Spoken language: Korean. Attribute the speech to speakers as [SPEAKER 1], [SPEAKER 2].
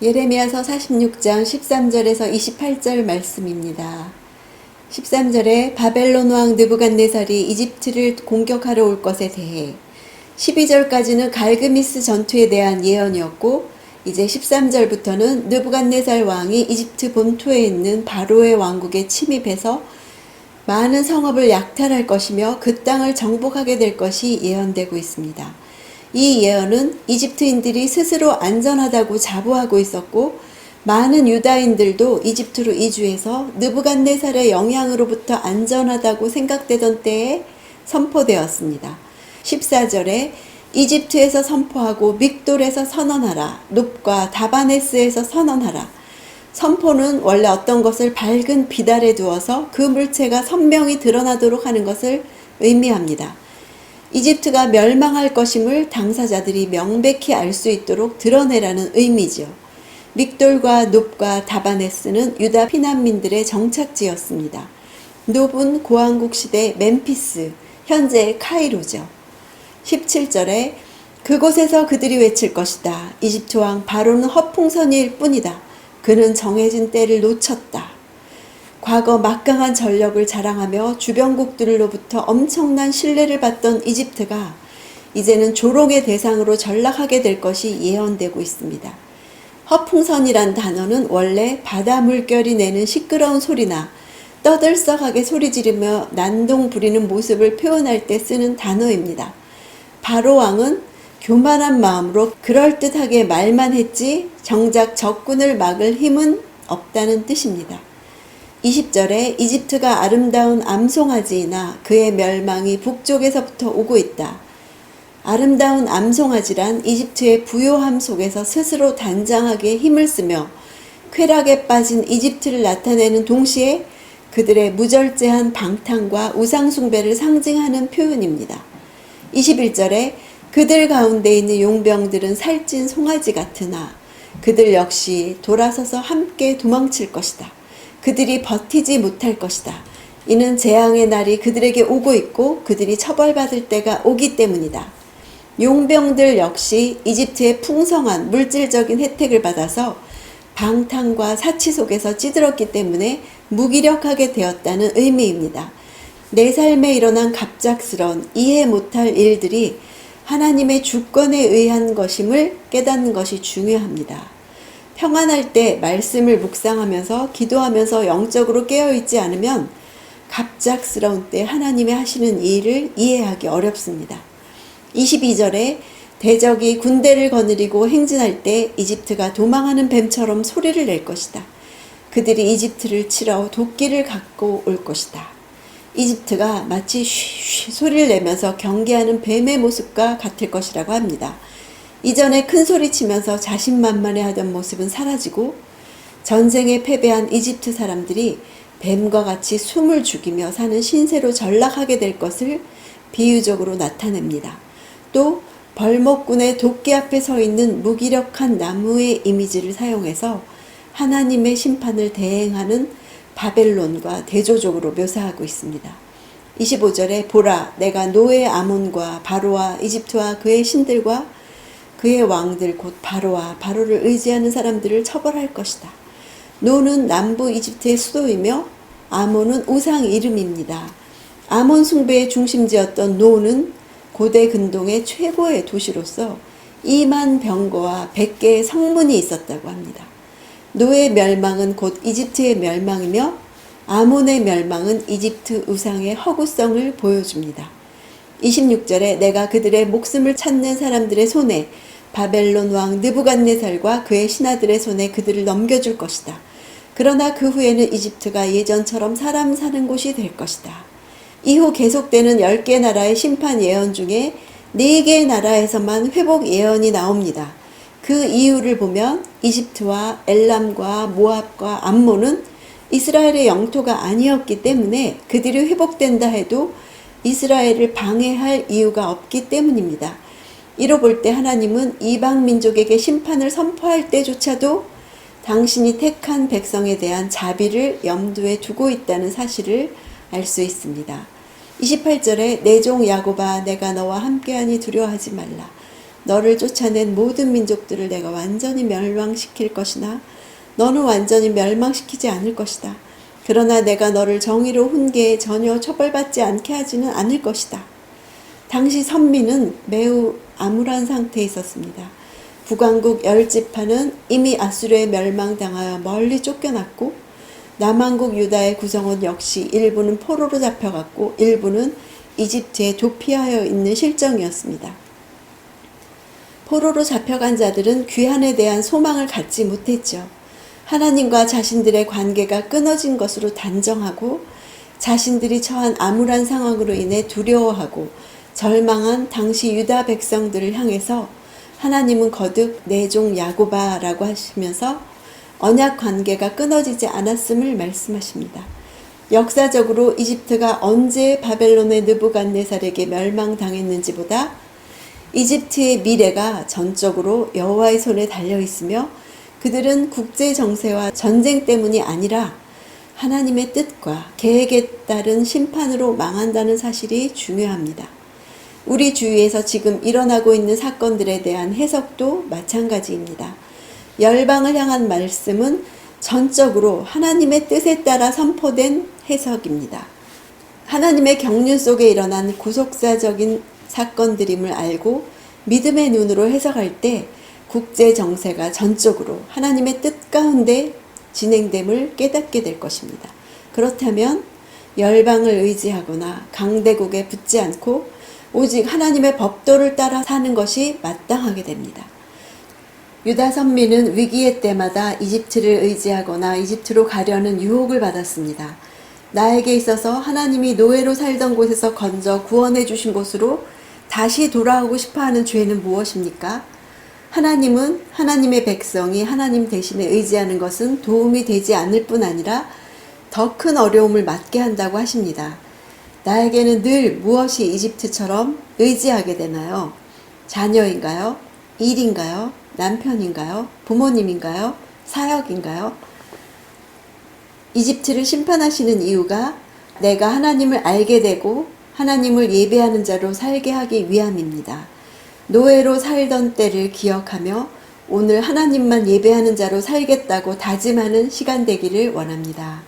[SPEAKER 1] 예레미야서 46장 13절에서 28절 말씀입니다. 13절에 바벨론 왕 느부갓네살이 이집트를 공격하러 올 것에 대해 12절까지는 갈그미스 전투에 대한 예언이었고 이제 13절부터는 느부갓네살 왕이 이집트 본토에 있는 바로의 왕국에 침입해서 많은 성읍을 약탈할 것이며 그 땅을 정복하게 될 것이 예언되고 있습니다. 이 예언은 이집트인들이 스스로 안전하다고 자부하고 있었고 많은 유다인들도 이집트로 이주해서 느부갓네살의 영향으로부터 안전하다고 생각되던 때에 선포되었습니다. 14절에 이집트에서 선포하고 믹돌에서 선언하라. 눕과 다바네스에서 선언하라. 선포는 원래 어떤 것을 밝은 빛 아래 두어서 그 물체가 선명히 드러나도록 하는 것을 의미합니다. 이집트가 멸망할 것임을 당사자들이 명백히 알 수 있도록 드러내라는 의미죠. 믹돌과 눕과 다바네스는 유다 피난민들의 정착지였습니다. 눕은 고왕국 시대 멤피스, 현재의 카이로죠. 17절에 그곳에서 그들이 외칠 것이다. 이집트 왕 바로는 허풍선이일 뿐이다. 그는 정해진 때를 놓쳤다. 과거 막강한 전력을 자랑하며 주변국들로부터 엄청난 신뢰를 받던 이집트가 이제는 조롱의 대상으로 전락하게 될 것이 예언되고 있습니다. 허풍선이란 단어는 원래 바다 물결이 내는 시끄러운 소리나 떠들썩하게 소리 지르며 난동 부리는 모습을 표현할 때 쓰는 단어입니다. 바로 왕은 교만한 마음으로 그럴듯하게 말만 했지 정작 적군을 막을 힘은 없다는 뜻입니다. 20절에 이집트가 아름다운 암송아지이나 그의 멸망이 북쪽에서부터 오고 있다. 아름다운 암송아지란 이집트의 부요함 속에서 스스로 단장하게 힘을 쓰며 쾌락에 빠진 이집트를 나타내는 동시에 그들의 무절제한 방탕과 우상숭배를 상징하는 표현입니다. 21절에 그들 가운데 있는 용병들은 살찐 송아지 같으나 그들 역시 돌아서서 함께 도망칠 것이다. 그들이 버티지 못할 것이다. 이는 재앙의 날이 그들에게 오고 있고 그들이 처벌받을 때가 오기 때문이다. 용병들 역시 이집트의 풍성한 물질적인 혜택을 받아서 방탕과 사치 속에서 찌들었기 때문에 무기력하게 되었다는 의미입니다. 내 삶에 일어난 갑작스러운 이해 못할 일들이 하나님의 주권에 의한 것임을 깨닫는 것이 중요합니다. 평안할 때 말씀을 묵상하면서 기도하면서 영적으로 깨어있지 않으면 갑작스러운 때 하나님이 하시는 일을 이해하기 어렵습니다. 22절에 대적이 군대를 거느리고 행진할 때 이집트가 도망하는 뱀처럼 소리를 낼 것이다. 그들이 이집트를 치러 도끼를 갖고 올 것이다. 이집트가 마치 쉬쉬 소리를 내면서 경계하는 뱀의 모습과 같을 것이라고 합니다. 이전에 큰 소리치면서 자신만만해 하던 모습은 사라지고 전쟁에 패배한 이집트 사람들이 뱀과 같이 숨을 죽이며 사는 신세로 전락하게 될 것을 비유적으로 나타냅니다. 또 벌목꾼의 도끼 앞에 서 있는 무기력한 나무의 이미지를 사용해서 하나님의 심판을 대행하는 바벨론과 대조적으로 묘사하고 있습니다. 25절에 보라, 내가 노의 아몬과 바로와 이집트와 그의 신들과 그의 왕들 곧 바로와 바로를 의지하는 사람들을 처벌할 것이다. 노는 남부 이집트의 수도이며 아몬은 우상 이름입니다. 아몬 숭배의 중심지였던 노는 고대 근동의 최고의 도시로서 2만 병거와 100개의 성문이 있었다고 합니다. 노의 멸망은 곧 이집트의 멸망이며 아몬의 멸망은 이집트 우상의 허구성을 보여줍니다. 26절에 내가 그들의 목숨을 찾는 사람들의 손에 바벨론 왕 느부갓네살과 그의 신하들의 손에 그들을 넘겨줄 것이다. 그러나 그 후에는 이집트가 예전처럼 사람 사는 곳이 될 것이다. 이후 계속되는 10개 나라의 심판 예언 중에 4개의 나라에서만 회복 예언이 나옵니다. 그 이유를 보면 이집트와 엘람과 모압과 암몬은 이스라엘의 영토가 아니었기 때문에 그들이 회복된다 해도 이스라엘을 방해할 이유가 없기 때문입니다. 이로 볼 때 하나님은 이방 민족에게 심판을 선포할 때조차도 당신이 택한 백성에 대한 자비를 염두에 두고 있다는 사실을 알 수 있습니다. 28절에 내 종 야곱아 내가 너와 함께하니 두려워하지 말라. 너를 쫓아낸 모든 민족들을 내가 완전히 멸망시킬 것이나 너는 완전히 멸망시키지 않을 것이다. 그러나 내가 너를 정의로 훈계해 전혀 처벌받지 않게 하지는 않을 것이다. 당시 선민은 매우 암울한 상태에 있었습니다. 북왕국 10지파는 이미 아수르에 멸망당하여 멀리 쫓겨났고 남왕국 유다의 구성원 역시 일부는 포로로 잡혀갔고 일부는 이집트에 도피하여 있는 실정이었습니다. 포로로 잡혀간 자들은 귀환에 대한 소망을 갖지 못했죠. 하나님과 자신들의 관계가 끊어진 것으로 단정하고 자신들이 처한 암울한 상황으로 인해 두려워하고 절망한 당시 유다 백성들을 향해서 하나님은 거듭 내 종 야고바라고 하시면서 언약 관계가 끊어지지 않았음을 말씀하십니다. 역사적으로 이집트가 언제 바벨론의 느부갓네살에게 멸망당했는지보다 이집트의 미래가 전적으로 여호와의 손에 달려 있으며 그들은 국제 정세와 전쟁 때문이 아니라 하나님의 뜻과 계획에 따른 심판으로 망한다는 사실이 중요합니다. 우리 주위에서 지금 일어나고 있는 사건들에 대한 해석도 마찬가지입니다. 열방을 향한 말씀은 전적으로 하나님의 뜻에 따라 선포된 해석입니다. 하나님의 경륜 속에 일어난 구속사적인 사건들임을 알고 믿음의 눈으로 해석할 때 국제 정세가 전적으로 하나님의 뜻 가운데 진행됨을 깨닫게 될 것입니다. 그렇다면 열방을 의지하거나 강대국에 붙지 않고 오직 하나님의 법도를 따라 사는 것이 마땅하게 됩니다. 유다 선민은 위기의 때마다 이집트를 의지하거나 이집트로 가려는 유혹을 받았습니다. 나에게 있어서 하나님이 노예로 살던 곳에서 건져 구원해 주신 곳으로 다시 돌아오고 싶어하는 죄는 무엇입니까? 하나님은 하나님의 백성이 하나님 대신에 의지하는 것은 도움이 되지 않을 뿐 아니라 더 큰 어려움을 맞게 한다고 하십니다. 나에게는 늘 무엇이 이집트처럼 의지하게 되나요? 자녀인가요? 일인가요? 남편인가요? 부모님인가요? 사역인가요? 이집트를 심판하시는 이유가 내가 하나님을 알게 되고 하나님을 예배하는 자로 살게 하기 위함입니다. 노예로 살던 때를 기억하며 오늘 하나님만 예배하는 자로 살겠다고 다짐하는 시간 되기를 원합니다.